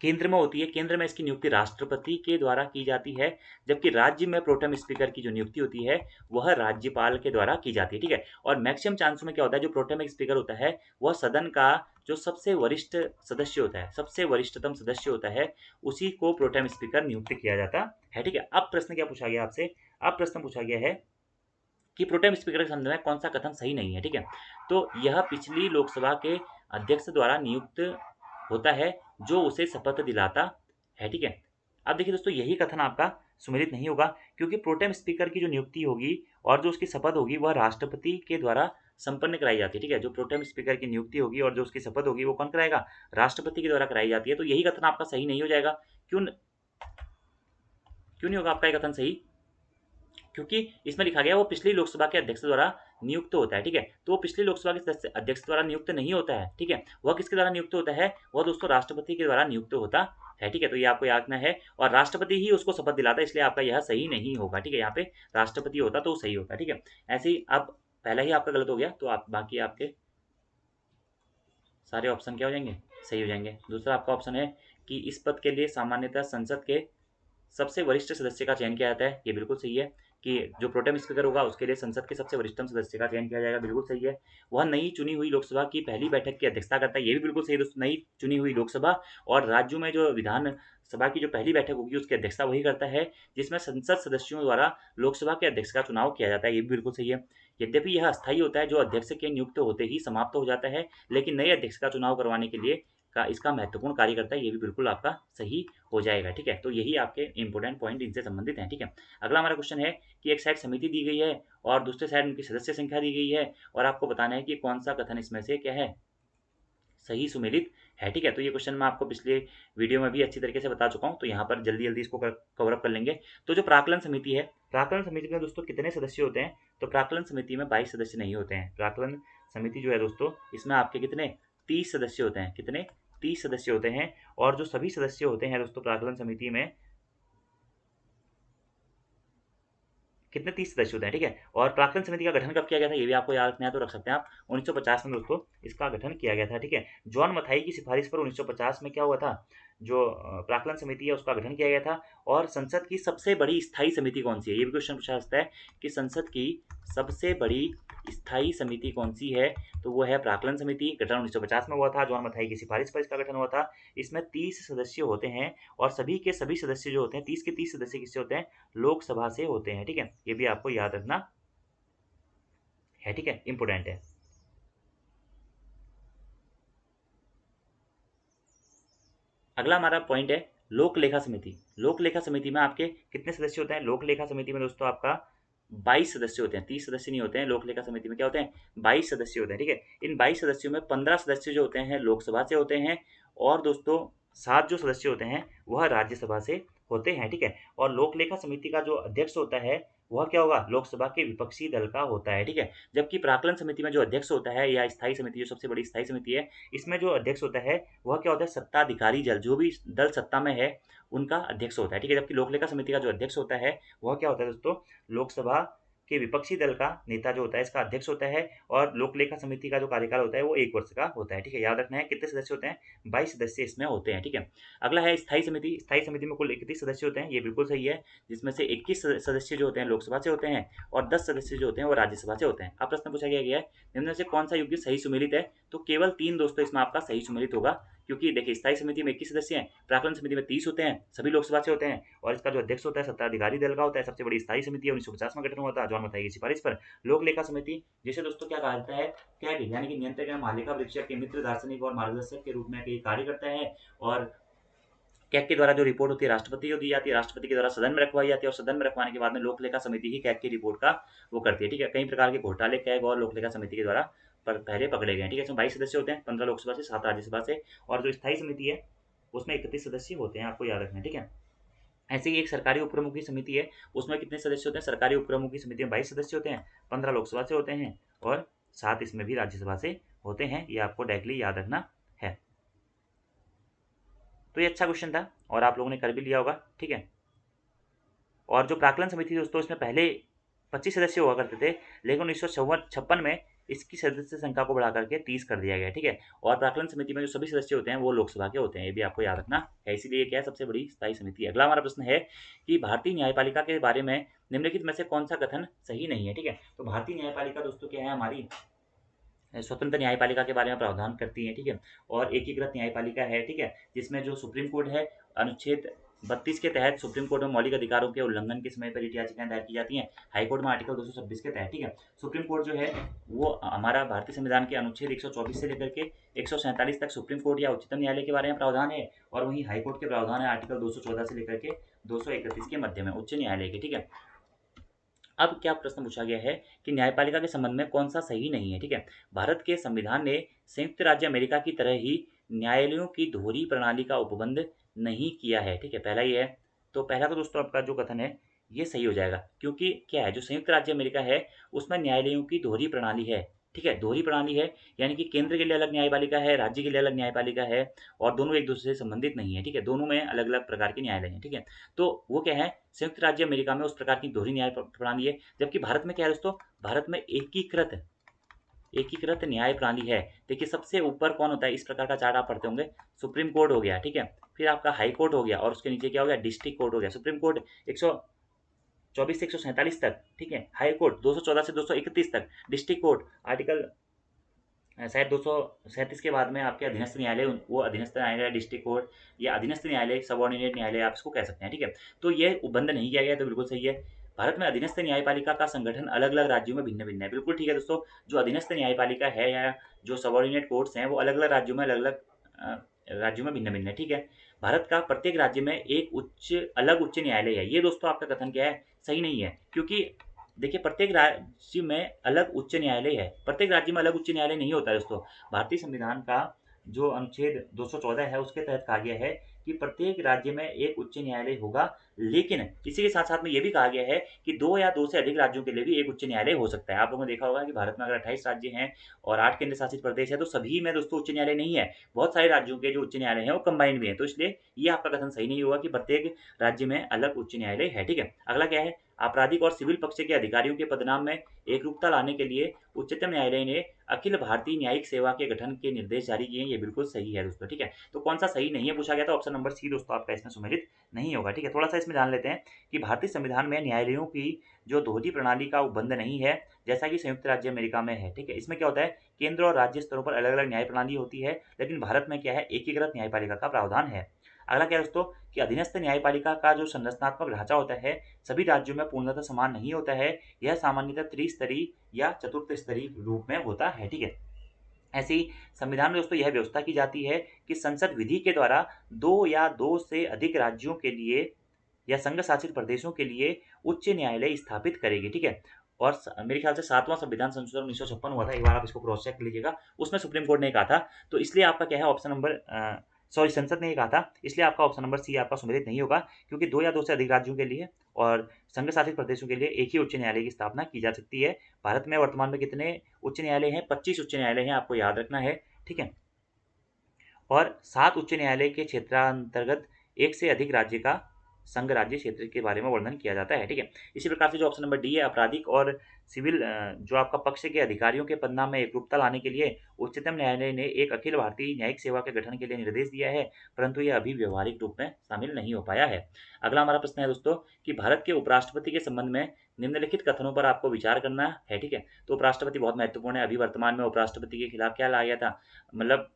केंद्र में होती है, केंद्र में इसकी नियुक्ति राष्ट्रपति के द्वारा की जाती है, जबकि राज्य में प्रोटेम स्पीकर की जो नियुक्ति होती है वह राज्यपाल के द्वारा की जाती है, ठीक है। और मैक्सिमम चांसों में क्या होता है, जो प्रोटेम स्पीकर होता है वह सदन का जो सबसे वरिष्ठ सदस्य होता है, सबसे वरिष्ठतम सदस्य होता है, उसी को प्रोटेम स्पीकर नियुक्त किया जाता है, ठीक है। अब प्रश्न क्या पूछा गया आपसे, अब प्रश्न पूछा गया है कि प्रोटेम स्पीकर के संबंध में कौन सा कथन सही नहीं है, ठीक है। तो यह पिछली लोकसभा के अध्यक्ष द्वारा नियुक्त होता है जो उसे शपथ दिलाता है, ठीक है। अब देखिए दोस्तों यही कथन आपका सुमेलित नहीं होगा, क्योंकि प्रोटेम स्पीकर की जो नियुक्ति होगी और जो उसकी शपथ होगी वह राष्ट्रपति के द्वारा संपन्न कराई जाती है, ठीक है। जो प्रोटेम स्पीकर की नियुक्ति होगी और जो उसकी शपथ होगी वो कौन कराएगा, राष्ट्रपति के द्वारा कराई जाती है। तो यही कथन आपका सही नहीं हो जाएगा। क्यों नहीं होगा आपका ये कथन सही, क्योंकि इसमें लिखा गया वो पिछली लोकसभा के अध्यक्ष द्वारा नियुक्त होता है, ठीक है। तो वो पिछली लोकसभा के सदस्य अध्यक्ष द्वारा नियुक्त नहीं होता है, ठीक है। वह किसके द्वारा नियुक्त होता है, वह दोस्तों राष्ट्रपति के द्वारा नियुक्त होता है, ठीक है। तो ये आपको याद रखना है, और राष्ट्रपति ही उसको शपथ दिलाता है, इसलिए आपका यह सही नहीं होगा, ठीक है। यहाँ पे राष्ट्रपति होता तो सही होता, ठीक है। ऐसे ही अब पहला ही आपका गलत हो गया, तो आप बाकी आपके सारे ऑप्शन क्या हो जाएंगे, सही हो जाएंगे। दूसरा आपका ऑप्शन है कि इस पद के लिए सामान्यतः संसद के सबसे वरिष्ठ सदस्य का चयन किया जाता है, ये बिल्कुल सही है। कि जो प्रोटेम स्पीकर होगा उसके लिए संसद के सबसे वरिष्ठतम सदस्य का चयन किया जाएगा, बिल्कुल सही है। वह नई चुनी हुई लोकसभा की पहली बैठक की अध्यक्षता करता है, ये भी बिल्कुल सही है दोस्तों। नई चुनी हुई लोकसभा और राज्यों में जो विधान सभा की जो पहली बैठक होगी उसकी अध्यक्षता वही करता है, जिसमें संसद सदस्यों द्वारा लोकसभा के अध्यक्ष का चुनाव किया जाता है, ये भी बिल्कुल सही है। यद्यपि यह अस्थायी होता है, जो अध्यक्ष के नियुक्त होते ही समाप्त हो जाता है, लेकिन नए अध्यक्ष का चुनाव करवाने के लिए का इसका महत्वपूर्ण कार्य करता है, ये भी बिल्कुल आपका सही हो जाएगा। ठीक है, तो यही आपके इंपॉर्टेंट पॉइंट इनसे संबंधित हैं। ठीक है, अगला हमारा क्वेश्चन है कि एक साइड समिति दी गई है और दूसरे साइड उनकी सदस्य संख्या दी गई है, और आपको बताना है कि कौन सा कथन इसमें से क्या है, सही सुमेलित है। ठीक है, तो ये क्वेश्चन मैं आपको पिछले वीडियो में भी अच्छी तरीके से बता चुका हूँ, तो यहाँ पर जल्दी जल्दी इसको कवर अप कर लेंगे। तो जो प्राकलन समिति है, प्राकलन समिति में दोस्तों कितने सदस्य होते हैं, तो प्राकलन समिति में 22 सदस्य नहीं होते हैं। प्राकलन समिति जो है दोस्तों, इसमें आपके कितने 30 सदस्य होते हैं, कितने 30 सदस्य होते हैं। और जो सभी सदस्य होते हैं दोस्तों प्राकलन समिति में कितने 30 सदस्य होते हैं। ठीक है, और प्राक्कलन समिति का गठन कब किया गया था, ये भी आपको याद रखना है, तो रख सकते हैं आप 1950 में दोस्तों इसका गठन किया गया था। ठीक है, जॉन मथाई की सिफारिश पर 1950 में क्या हुआ था, जो प्राक्कलन समिति है उसका गठन किया गया था। और संसद की सबसे बड़ी स्थायी समिति कौन सी है, ये भी क्वेश्चन पूछा सकता है कि संसद की सबसे बड़ी स्थायी समिति कौन सी है, तो वो है प्राक्कलन समिति। गठन 1950 में हुआ था, जॉन मथाई की सिफारिश पर इसका गठन हुआ था। इसमें 30 सदस्य होते हैं, और सभी के सभी सदस्य जो होते हैं 30 के 30 सदस्य किससे होते हैं, लोकसभा से होते हैं। ठीक है, ये भी आपको याद रखना है। ठीक है, इंपोर्टेंट है। अगला हमारा पॉइंट है लोक लेखा समिति। लोक लेखा समिति में आपके कितने सदस्य होते हैं, लोक लेखा समिति में दोस्तों आपका 22 सदस्य होते हैं, 30 सदस्य नहीं होते हैं। लोक लेखा समिति में क्या होते हैं, 22 सदस्य होते हैं। ठीक है, इन 22 सदस्यों में 15 सदस्य जो होते हैं लोकसभा से होते हैं, और दोस्तों 7 जो सदस्य होते हैं वह राज्यसभा से होते हैं। ठीक है, और लोक लेखा समिति का जो अध्यक्ष होता है वह क्या होगा, लोकसभा के विपक्षी दल का होता है। ठीक है, जबकि प्राक्कलन समिति में जो अध्यक्ष होता है, या स्थायी समिति जो सबसे बड़ी स्थायी समिति है, इसमें जो अध्यक्ष होता है वह क्या होता है, सत्ताधिकारी दल, जो भी दल सत्ता में है उनका अध्यक्ष होता है। ठीक है, जबकि लोक लेखा समिति का जो अध्यक्ष होता है वह क्या होता है दोस्तों, लोकसभा के विपक्षी दल का नेता जो होता है इसका अध्यक्ष होता है। और लोक लेखा समिति का जो कार्यकाल होता है वो 1 वर्ष का होता है। ठीक है, याद रखना है कितने सदस्य होते हैं, 22 सदस्य इसमें होते हैं। ठीक है, अगला है स्थायी समिति। स्थायी समिति में कुल 31 सदस्य होते हैं, ये बिल्कुल सही है, जिसमें से 21 सदस्य जो होते हैं लोकसभा से होते हैं, और 10 सदस्य जो होते हैं वो राज्यसभा से होते हैं। अब प्रश्न पूछा गया है निम्न में से कौन सा युग्म सही सुमेलित है, तो केवल 3 दोस्तों इसमें आपका सही सुमेलित होगा। क्योंकि देखिए स्थायी समिति में 21 सदस्य हैं, प्राक्कलन समिति में 30 होते हैं, सभी लोकसभा से होते हैं, और इसका जो अध्यक्ष होता है सत्ताधिकारी दल का होता है। सबसे बड़ी स्थायी समिति है, 1950 में गठन हुआ था जॉन मथाई की सिफारिश पर। लोक लेखा समिति जिसे दोस्तों क्या कहा जाता है, क्या है, यानी कि नियंत्रक या मालिका परीक्षक के मित्र, दार्शनिक और मार्गदर्शक के रूप में कार्य करता है। और कैग के द्वारा जो रिपोर्ट होती है राष्ट्रपति को दी जाती है, राष्ट्रपति के द्वारा सदन में रखवाई जाती है, और सदन में रखवाने के बाद में लोक लेखा समिति ही कैग की रिपोर्ट का वो करती है। ठीक है, कई प्रकार के घोटाले कैग और लोक लेखा समिति के द्वारा पहले पकड़े गए हैं। ठीक है, इसमें 22 सदस्य होते हैं, 15 लोकसभा से, 7 राज्यसभा से, और जो स्थायी समिति है उसमें 31 सदस्य होते हैं, आपको याद रखना है। ठीक है, ऐसे ही एक सरकारी उपप्रमुखी समिति है, उसमें कितने सदस्य होते हैं, सरकारी उपप्रमुखी समिति में 22 सदस्य होते हैं, 15 लोकसभा से होते हैं, और 7 इसमें भी राज्यसभा से होते हैं। ये आपको डायरेक्टली याद रखना है। तो ये अच्छा क्वेश्चन था और आप लोगों ने कर भी लिया होगा। ठीक है, और जो प्राक्कलन समिति दोस्तों इसमें पहले 25 सदस्य हुआ करते थे, लेकिन 1956 में इसकी सदस्य संख्या को बढ़ा करके 30 कर दिया गया। ठीक है, और प्राक्कलन समिति में जो सभी सदस्य होते हैं वो लोकसभा के होते हैं, ये भी आपको याद रखना है। इसीलिए क्या है, सबसे बड़ी स्थायी समिति है। अगला हमारा प्रश्न है कि भारतीय न्यायपालिका के बारे में निम्नलिखित में से कौन सा कथन सही नहीं है। ठीक है, तो भारतीय न्यायपालिका दोस्तों क्या है, हमारी स्वतंत्र न्यायपालिका के बारे में प्रावधान करती है। ठीक है, और एकीकृत न्यायपालिका है। ठीक है, जिसमें जो सुप्रीम कोर्ट है, अनुच्छेद 32 के तहत सुप्रीम कोर्ट में मौलिक अधिकारों के उल्लंघन के समय पर रिट याचिकाएं दायर की जाती हैं। हाईकोर्ट में आर्टिकल 226 के तहत। ठीक है, सुप्रीम कोर्ट जो है वो हमारा भारतीय संविधान के अनुच्छेद 124 से लेकर के 147 तक सुप्रीम कोर्ट या उच्चतम न्यायालय के बारे में प्रावधान है, और वहीं हाईकोर्ट के प्रावधान है आर्टिकल 214 से लेकर के 231 के मध्य में उच्च न्यायालय के। ठीक है, अब क्या प्रश्न पूछा गया है कि न्यायपालिका के संबंध में कौन सा सही नहीं है। ठीक है, भारत के संविधान ने संयुक्त राज्य अमेरिका की तरह ही न्यायालयों की दोहरी प्रणाली का उपबंध नहीं किया है। ठीक है, पहला ये है, तो पहला तो दोस्तों आपका जो कथन है ये सही हो जाएगा, क्योंकि क्या है, जो संयुक्त राज्य अमेरिका है उसमें न्यायालयों की दोहरी प्रणाली है। ठीक है, दोहरी प्रणाली है, यानी कि केंद्र के लिए अलग न्यायपालिका है, राज्य के लिए अलग न्यायपालिका है और दोनों एक दूसरे से संबंधित नहीं है, ठीक है, दोनों में अलग अलग प्रकार के न्यायालय हैं, ठीक है। तो वो क्या है, संयुक्त राज्य अमेरिका में उस प्रकार की दोहरी न्याय प्रणाली है, जबकि भारत में क्या है दोस्तों, भारत में एकीकृत न्याय प्रणाली है। देखिए सबसे ऊपर कौन होता है, इस प्रकार का चार्ट आप पढ़ते होंगे, सुप्रीम कोर्ट हो गया, ठीक है, फिर आपका हाई कोर्ट हो गया और उसके नीचे क्या हो गया, डिस्ट्रिक्ट कोर्ट हो गया। सुप्रीम कोर्ट 124 से 147 तक, ठीक है, हाई कोर्ट 214 से 231 तक, डिस्ट्रिक्ट कोर्ट आर्टिकल शायद 237 के बाद में आपके अधीनस्थ न्यायालय, वो अधीनस्थ न्यायालय, डिस्ट्रिक्ट कोर्ट या अधीनस्थ न्यायालय, सबऑर्डिनेट न्यायालय आप इसको कह सकते हैं, ठीक है। तो ये बंद नहीं किया गया, तो बिल्कुल सही है। भारत में अधीनस्थ न्यायपालिका का संगठन अलग अलग राज्यों में भिन्न भिन्न है, बिल्कुल ठीक है दोस्तों। जो अधीनस्थ न्यायपालिका है या जो सबऑर्डिनेट कोर्ट्स हैं वो अलग अलग राज्यों में भिन्न भिन्न है, ठीक है। भारत का प्रत्येक राज्य में एक अलग उच्च न्यायालय है, ये दोस्तों आपका कथन क्या है, सही नहीं है। क्योंकि देखिए प्रत्येक राज्य में अलग उच्च न्यायालय है, प्रत्येक राज्य में अलग उच्च न्यायालय नहीं होता है दोस्तों। भारतीय संविधान का जो अनुच्छेद 214 है उसके तहत कहा गया है कि प्रत्येक राज्य में एक उच्च न्यायालय होगा, लेकिन इसी के साथ साथ में ये भी कहा गया है कि 2 या 2 से अधिक राज्यों के लिए भी एक उच्च न्यायालय हो सकता है। आप लोगों ने देखा होगा कि भारत में अगर 28 राज्य हैं और 8 केंद्र शासित प्रदेश है तो सभी में दोस्तों उच्च न्यायालय नहीं है, बहुत सारे राज्यों के जो उच्च न्यायालय हैं वो कंबाइंड भी है, तो इसलिए ये आपका कथन सही नहीं होगा कि प्रत्येक राज्य में अलग उच्च न्यायालय है, ठीक है। अगला क्या है, आपराधिक और सिविल पक्ष के अधिकारियों के पदनाम में एकरूपता लाने के लिए उच्चतम न्यायालय ने अखिल भारतीय न्यायिक सेवा के गठन के निर्देश जारी किए हैं, ये बिल्कुल सही है दोस्तों, ठीक है। तो कौन सा सही नहीं है पूछा गया था, ऑप्शन नंबर सी दोस्तों आपका इसमें सम्मिलित नहीं होगा, ठीक है। थोड़ा सा इसमें जान लेते हैं कि भारतीय संविधान में न्यायालयों की जो दोहरी प्रणाली का उपबंध नहीं है, जैसा कि संयुक्त राज्य अमेरिका में है, ठीक है। इसमें क्या होता है, केंद्र और राज्य स्तरों पर अलग अलग न्याय प्रणाली होती है, लेकिन भारत में क्या है, एकीकृत न्यायपालिका का प्रावधान है। अगला क्या है दोस्तों कि अधीनस्थ न्यायपालिका का जो संरचनात्मक ढांचा होता है सभी राज्यों में पूर्णतः समान नहीं होता है, यह सामान्यतः त्रिस्तरीय या चतुर्थ स्तरीय रूप में होता है, ठीक है। ऐसे ही संविधान में दोस्तों यह व्यवस्था की जाती है कि संसद विधि के द्वारा 2 या 2 से अधिक राज्यों के लिए या संघ शासित प्रदेशों के लिए उच्च न्यायालय स्थापित करेगी, ठीक है। और मेरे ख्याल से 7वां संविधान संशोधन 1956 हुआ था, एक बार आप इसको क्रॉस चेक कर लीजिएगा, उसमें सुप्रीम कोर्ट ने कहा था, तो इसलिए आपका क्या है ऑप्शन नंबर सॉरी संसद ने ये कहा था, इसलिए आपका ऑप्शन नंबर सी आपका सम्मिलित नहीं होगा, क्योंकि 2 या 2 से अधिक राज्यों के लिए और संघ शासित प्रदेशों के लिए एक ही उच्च न्यायालय की स्थापना की जा सकती है। भारत में वर्तमान में कितने उच्च न्यायालय हैं, 25 उच्च न्यायालय हैं, आपको याद रखना है, ठीक है। और 7 उच्च न्यायालय के क्षेत्रांतर्गत एक से अधिक राज्य का संघ राज्य क्षेत्र के बारे में वर्णन किया जाता है, ठीक है। इसी प्रकार से जो ऑप्शन नंबर डी है, आपराधिक और सिविल जो आपका पक्ष के अधिकारियों के पदनाम में एकरूपता लाने के लिए उच्चतम न्यायालय ने एक अखिल भारतीय न्यायिक सेवा के गठन के लिए निर्देश दिया है, परंतु यह अभी व्यवहारिक रूप में शामिल नहीं हो पाया है। अगला हमारा प्रश्न है दोस्तों कि भारत के उपराष्ट्रपति के संबंध में निम्नलिखित कथनों पर आपको विचार करना है, ठीक है। तो उपराष्ट्रपति बहुत महत्वपूर्ण है, अभी वर्तमान में उपराष्ट्रपति के खिलाफ क्या लाया गया था, मतलब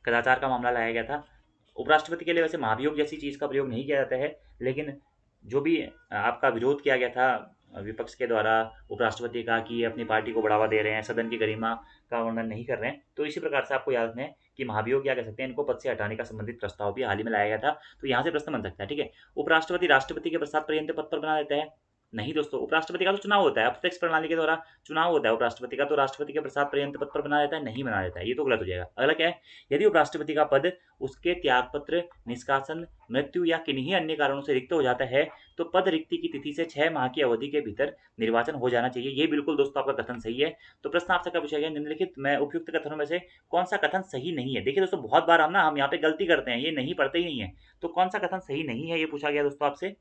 कदाचार का मामला लाया गया था। उपराष्ट्रपति के लिए वैसे महाभियोग जैसी चीज़ का प्रयोग नहीं किया जाता है, लेकिन जो भी आपका विरोध किया गया था विपक्ष के द्वारा उपराष्ट्रपति का कि ये अपनी पार्टी को बढ़ावा दे रहे हैं, सदन की गरिमा का वर्णन नहीं कर रहे हैं, तो इसी प्रकार से आपको याद रखना है कि महाभियोग क्या कह सकते हैं, इनको पद से हटाने का संबंधित प्रस्ताव भी हाल ही में लाया गया था, तो यहाँ से प्रश्न बन सकता है, ठीक है। उपराष्ट्रपति राष्ट्रपति के प्रसाद पर्यंत पद पर बना देता है, नहीं दोस्तों, उपराष्ट्रपति का तो चुनाव होता है, अप्रत्यक्ष प्रणाली के द्वारा चुनाव होता है उपराष्ट्रपति का, तो राष्ट्रपति के प्रसाद पर्यंत पद पर बना देता है, नहीं बना देता है, ये तो गलत हो जाएगा। अगला क्या है, यदि उपराष्ट्रपति का पद उसके त्यागपत्र, निष्कासन, मृत्यु या किन्हीं अन्य कारणों से रिक्त हो जाता है तो पद रिक्ति की तिथि से 6 माह की अवधि के भीतर निर्वाचन हो जाना चाहिए, ये बिल्कुल दोस्तों आपका कथन सही है। तो प्रश्न आपसे क्या पूछा गया, निम्नलिखित में उपयुक्त कथनों में से कौन सा कथन सही नहीं है। देखिए दोस्तों बहुत बार हम यहाँ पे गलती करते हैं, ये नहीं पढ़ते ही नहीं है, तो कौन सा कथन सही नहीं है ये पूछा गया दोस्तों आपसे।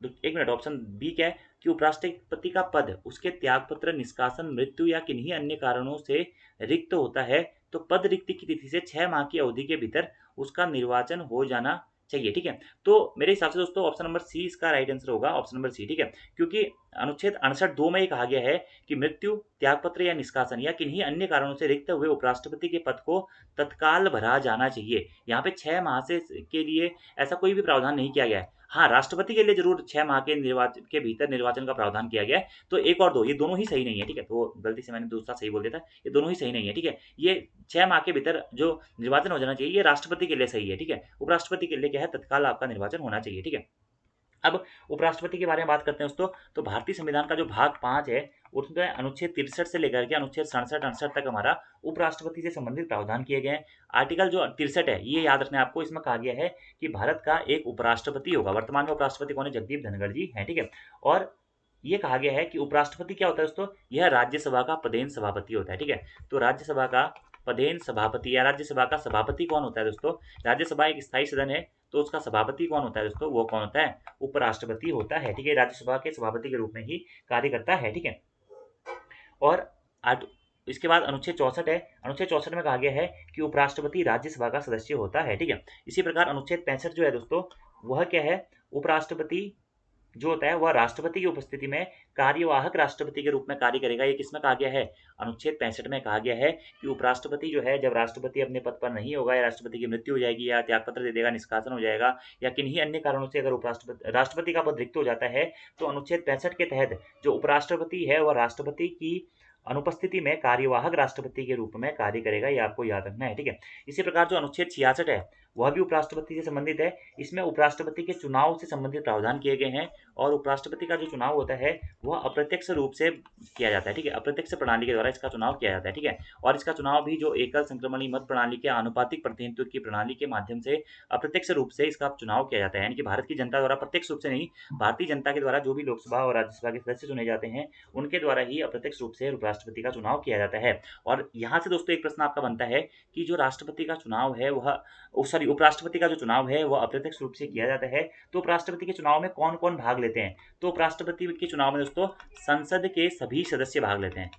एक मिनट, ऑप्शन बी क्या है कि उपराष्ट्रपति का पद उसके त्यागपत्र, निष्कासन, मृत्यु या किन्हीं अन्य कारणों से रिक्त होता है तो पद रिक्ति की तिथि से 6 माह की अवधि के भीतर उसका निर्वाचन हो जाना चाहिए, ठीक है। तो मेरे हिसाब से दोस्तों ऑप्शन नंबर सी इसका राइट आंसर होगा, ऑप्शन नंबर सी, ठीक है। क्योंकि अनुच्छेद 68(2) में ये कहा गया है कि मृत्यु, त्यागपत्र या निष्कासन या किन्हीं अन्य कारणों से रिक्त हुए उपराष्ट्रपति के पद को तत्काल भरा जाना चाहिए। यहाँ पे 6 माह से के लिए ऐसा कोई भी प्रावधान नहीं किया गया है। हाँ, राष्ट्रपति के लिए जरूर 6 माह के निर्वाचन के भीतर निर्वाचन का प्रावधान किया गया है। तो 1 और 2 ये दोनों ही सही नहीं है, ठीक है। तो गलती से मैंने दूसरा सही बोल दिया था, ये दोनों ही सही नहीं है, ठीक है। ये 6 माह के भीतर जो निर्वाचन हो जाना चाहिए ये राष्ट्रपति के लिए सही है, ठीक है। उपराष्ट्रपति के लिए क्या है, तत्काल आपका निर्वाचन होना चाहिए, ठीक है। अब उपराष्ट्रपति के बारे में बात करते हैं दोस्तों, तो भारतीय संविधान का जो भाग 5 है उसमें अनुच्छेद 63 से लेकर के अनुच्छेद 67-68 तक हमारा उपराष्ट्रपति से संबंधित प्रावधान किए गए हैं। आर्टिकल जो 63 है ये याद रखना है आपको, इसमें कहा गया है कि भारत का एक उपराष्ट्रपति होगा। वर्तमान में उपराष्ट्रपति कौन है, जगदीप धनखड़ जी हैं, ठीक है। और ये कहा गया है कि उपराष्ट्रपति क्या होता है दोस्तों, यह राज्यसभा का पदेन सभापति होता है। ठीक है, तो राज्यसभा का पदेन सभापति या राज्यसभा का सभापति कौन होता है दोस्तों, राज्यसभा एक स्थायी सदन है, तो उसका सभापति कौन होता है दोस्तों, वो कौन होता है, उपराष्ट्रपति होता है। ठीक है, राज्यसभा के सभापति के रूप में ही कार्य करता है। ठीक है, और इसके बाद अनुच्छेद 64 है। अनुच्छेद 64 में कहा गया है कि उपराष्ट्रपति राज्यसभा का सदस्य होता है। ठीक है, इसी प्रकार अनुच्छेद 65 जो है दोस्तों, वह क्या है, उपराष्ट्रपति जो होता है वह राष्ट्रपति की उपस्थिति में कार्यवाहक राष्ट्रपति के रूप में कार्य करेगा। ये किसमें कहा गया है, अनुच्छेद 65 में कहा गया है कि उपराष्ट्रपति जो है, जब राष्ट्रपति अपने पद पर नहीं होगा या राष्ट्रपति की मृत्यु हो जाएगी या त्यागपत्र दे देगा, निष्कासन हो जाएगा या किन्हीं अन्य कारणों से अगर राष्ट्रपति का पद रिक्त हो जाता है, तो अनुच्छेद 65 के तहत जो उपराष्ट्रपति है वह राष्ट्रपति की अनुपस्थिति में कार्यवाहक राष्ट्रपति के रूप में कार्य करेगा। ये आपको याद रखना है। ठीक है, इसी प्रकार जो अनुच्छेद 66 है वह भी उपराष्ट्रपति से संबंधित है। इसमें उपराष्ट्रपति के चुनाव से संबंधित प्रावधान किए गए हैं और उपराष्ट्रपति का जो चुनाव होता है वह अप्रत्यक्ष रूप से किया जाता है। ठीक है, अप्रत्यक्ष प्रणाली के द्वारा इसका चुनाव किया जाता है। ठीक है, और इसका चुनाव भी जो एकल संक्रमणी मत प्रणाली के आनुपातिक प्रतिनिधित्व की प्रणाली के माध्यम से अप्रत्यक्ष रूप से इसका चुनाव किया जाता है। यानी कि भारत की जनता द्वारा प्रत्यक्ष रूप से नहीं, भारतीय जनता के द्वारा जो भी लोकसभा और राज्यसभा के सदस्य चुने जाते हैं उनके द्वारा ही अप्रत्यक्ष रूप से उपराष्ट्रपति का चुनाव किया जाता है। और यहाँ से दोस्तों एक प्रश्न आपका बनता है कि जो राष्ट्रपति का चुनाव है वह उपराष्ट्रपति का जो चुनाव है वह अप्रत्यक्ष रूप से किया जाता है, तो उपराष्ट्रपति के चुनाव में कौन कौन भाग लेते हैं, तो उपराष्ट्रपति के चुनाव में दोस्तों संसद के सभी सदस्य भाग लेते हैं।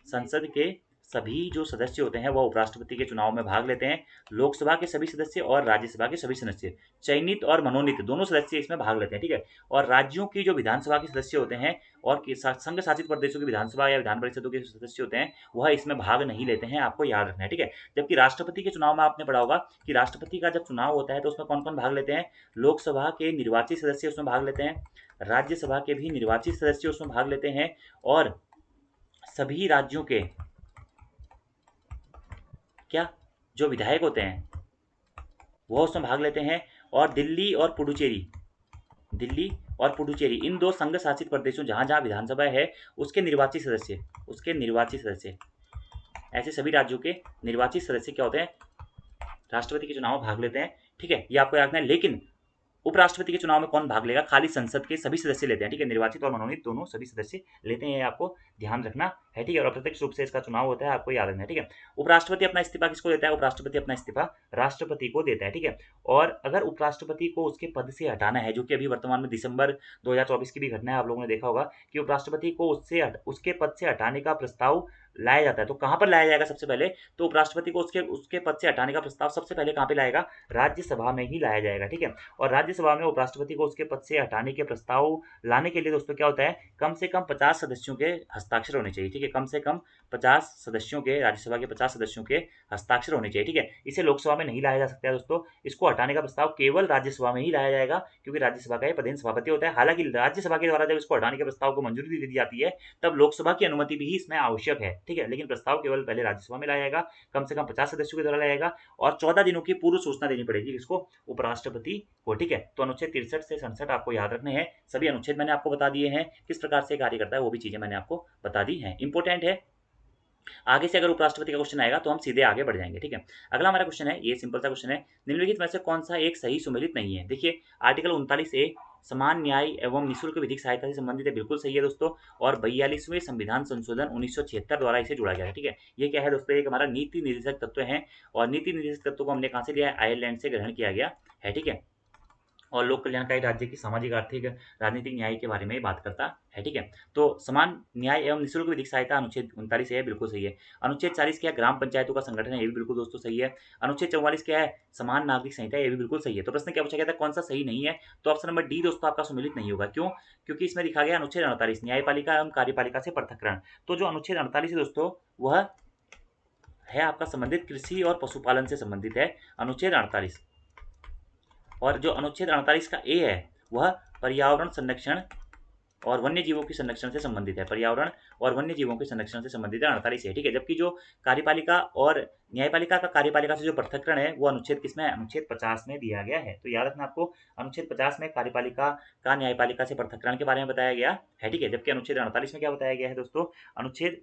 संसद के सभी जो सदस्य होते हैं वह उपराष्ट्रपति के चुनाव में भाग लेते हैं। लोकसभा के सभी सदस्य और राज्यसभा के सभी सदस्य, चयनित और मनोनीत दोनों सदस्य इसमें भाग लेते हैं। ठीक है, और राज्यों की जो विधानसभा के सदस्य होते हैं और संघ शासित प्रदेशों की विधानसभा या विधान परिषदों के सदस्य होते हैं वह इसमें भाग नहीं लेते हैं, आपको याद रखना है। ठीक है, जबकि राष्ट्रपति के चुनाव में आपने पढ़ा होगा कि राष्ट्रपति का जब चुनाव होता है तो उसमें कौन कौन भाग लेते हैं, लोकसभा के निर्वाचित सदस्य उसमें भाग लेते हैं, राज्यसभा के भी निर्वाचित सदस्य उसमें भाग लेते हैं और सभी राज्यों के क्या जो विधायक होते हैं वो उसमें भाग लेते हैं। और दिल्ली और पुडुचेरी इन दो संघ शासित प्रदेशों जहां जहां विधानसभा है उसके निर्वाचित सदस्य ऐसे सभी राज्यों के निर्वाचित सदस्य क्या होते हैं, राष्ट्रपति के चुनाव में भाग लेते हैं। ठीक है, ये आपको याद रखना है। लेकिन उपराष्ट्रपति के चुनाव में कौन भाग लेगा, खाली संसद के सभी सदस्य लेते हैं। ठीक है, निर्वाचित और मनोनीत दोनों सभी सदस्य लेते हैं, आपको ध्यान रखना है। ठीक है, और अप्रत्यक्ष रूप से इसका चुनाव होता है, आपको याद रखना है। ठीक है, उपराष्ट्रपति अपना इस्तीफा किसको देता है, उपराष्ट्रपति अपना इस्तीफा राष्ट्रपति को देता है। ठीक है, और अगर उपराष्ट्रपति को उसके पद से हटाना है, जो कि अभी वर्तमान में दिसंबर 2024 की भी घटना है, आप लोगों ने देखा होगा कि उपराष्ट्रपति को उसके पद से हटाने का प्रस्ताव लाया जाता है, तो कहां पर लाया जाएगा, सबसे पहले तो उपराष्ट्रपति को उसके पद से हटाने का प्रस्ताव सबसे पहले कहां पे लाएगा, राज्यसभा में ही लाया जाएगा। ठीक है, और राज्यसभा में उपराष्ट्रपति को उसके पद से हटाने के प्रस्ताव लाने के लिए दोस्तों क्या होता है, कम से कम 50 सदस्यों के हस्ताक्षर होने चाहिए। ठीक है, कम से कम 50 सदस्यों के, राज्यसभा के 50 सदस्यों के हस्ताक्षर होने चाहिए। ठीक है, इसे लोकसभा में नहीं लाया जा सकता है दोस्तों, इसको हटाने का प्रस्ताव केवल राज्यसभा में ही लाया जाएगा, क्योंकि राज्यसभा का ये पदेन सभापति होता है। हालांकि राज्यसभा के द्वारा जब इसको हटाने के प्रस्ताव को मंजूरी दे दी जाती है तब लोकसभा की अनुमति भी इसमें आवश्यक है। ठीक है, लेकिन प्रस्ताव केवल पहले राज्यसभा में लाया जाएगा, कम से कम 50 सदस्यों के द्वारा लाया जाएगा और 14 दिनों की पूर्व सूचना देनी पड़ेगी इसको, उपराष्ट्रपति को। ठीक है, तो अनुच्छेद 63 से 67 आपको याद रखने हैं। सभी अनुच्छेद मैंने आपको बता दिए हैं, किस प्रकार से कार्य करता है वो भी चीजें मैंने आपको बता दी हैं, इंपॉर्टेंट है। आगे से अगर उपराष्ट्रपति का क्वेश्चन आएगा तो हम सीधे आगे बढ़ जाएंगे। ठीक है, अगला हमारा क्वेश्चन है, ये सिंपल सा क्वेश्चन है, निम्नलिखित में से कौन सा एक सही सुमेलित नहीं है। देखिए आर्टिकल 39A समान न्याय एवं निःशुल्क विधिक सहायता से संबंधित है, बिल्कुल सही है दोस्तों, और 42वें संविधान संशोधन 1976 द्वारा इसे जोड़ा गया है। ठीक है, ये क्या है दोस्तों, एक हमारा नीति निर्देशक तत्व है और नीति निर्देशक तत्व को हमने कहां से लिया है, आयरलैंड से ग्रहण किया गया है। ठीक है, और लोक कल्याणकारी राज्य की सामाजिक आर्थिक राजनीतिक न्याय के बारे में बात करता है। ठीक है, तो समान न्याय एवं निःशुल्क विधिक सहायता अनुच्छेद 39 है, बिल्कुल सही है। अनुच्छेद 40 क्या है, ग्राम पंचायतों का संगठन है, ये भी बिल्कुल दोस्तों सही है। अनुच्छेद 44 क्या है, समान नागरिक संहिता, ये भी बिल्कुल सही है। तो प्रश्न क्या पूछा गया था, कौन सा सही नहीं है, तो ऑप्शन नंबर डी दोस्तों आपका सम्मिलित नहीं होगा। क्यों, क्योंकि इसमें लिखा गया अनुच्छेद 48 न्यायपालिका एवं कार्यपालिका से पृथक्करण, तो जो अनुच्छेद 48 है दोस्तों वह है आपका संबंधित कृषि और पशुपालन से संबंधित है, अनुच्छेद 48। और जो अनुच्छेद 48 का ए है वह पर्यावरण संरक्षण और वन्य जीवों के संरक्षण से संबंधित है, पर्यावरण और वन्य जीवों के संरक्षण से संबंधित है, 48 है। ठीक है, जबकि जो कार्यपालिका और न्यायपालिका का कार्यपालिका से जो पृथक्करण है वो अनुच्छेद किसमें है, अनुच्छेद 50 में दिया गया है। तो याद रखना आपको, अनुच्छेद 50 में कार्यपालिका का न्यायपालिका से पृथक्करण के बारे में बताया गया है। ठीक है, जबकि अनुच्छेद 48 में क्या बताया गया है दोस्तों, अनुच्छेद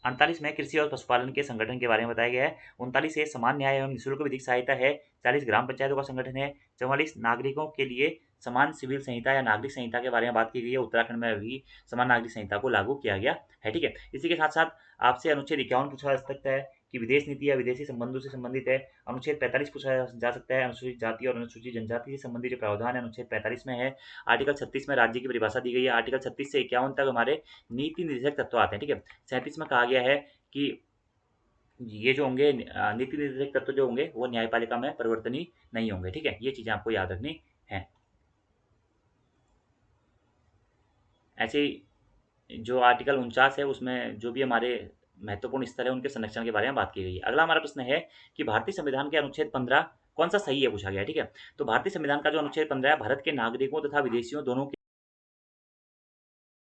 48 में कृषि और पशुपालन के संगठन के बारे में बताया गया है। 39 समान न्याय एवं निःशुल्क विधिक सहायता है। 40 ग्राम पंचायतों का संगठन है। 44 नागरिकों के लिए समान सिविल संहिता या नागरिक संहिता के बारे में बात की गई है। उत्तराखंड में भी समान नागरिक संहिता को लागू किया गया है, ठीक है। इसी के साथ साथ आपसे अनुच्छेद 51 पूछा जा सकता है कि विदेश नीति या विदेशी संबंधों से संबंधित है। अनुच्छेद 45 पूछा जा सकता है, अनुसूचित जाति और अनुसूचित जनजाति से संबंधित जो प्रावधान है अनुच्छेद 45 में है। आर्टिकल 36 में राज्य की परिभाषा दी गई है। आर्टिकल 36 से 51 तक हमारे नीति निर्देशक तत्व आते हैं, ठीक है। 37 में कहा गया है कि ये जो होंगे नीति निर्देशक तत्व जो होंगे वो न्यायपालिका में परिवर्तनीय नहीं होंगे, ठीक है। ये चीजें आपको याद रखनी है। ऐसे ही जो आर्टिकल 49 है उसमें जो भी हमारे महत्वपूर्ण स्थल है उनके संरक्षण के बारे में बात की गई है। अगला हमारा प्रश्न है कि भारतीय संविधान के अनुच्छेद 15 कौन सा सही है पूछा गया है, ठीक है। तो भारतीय संविधान का जो अनुच्छेद 15 है भारत के नागरिकों तथा विदेशियों दोनों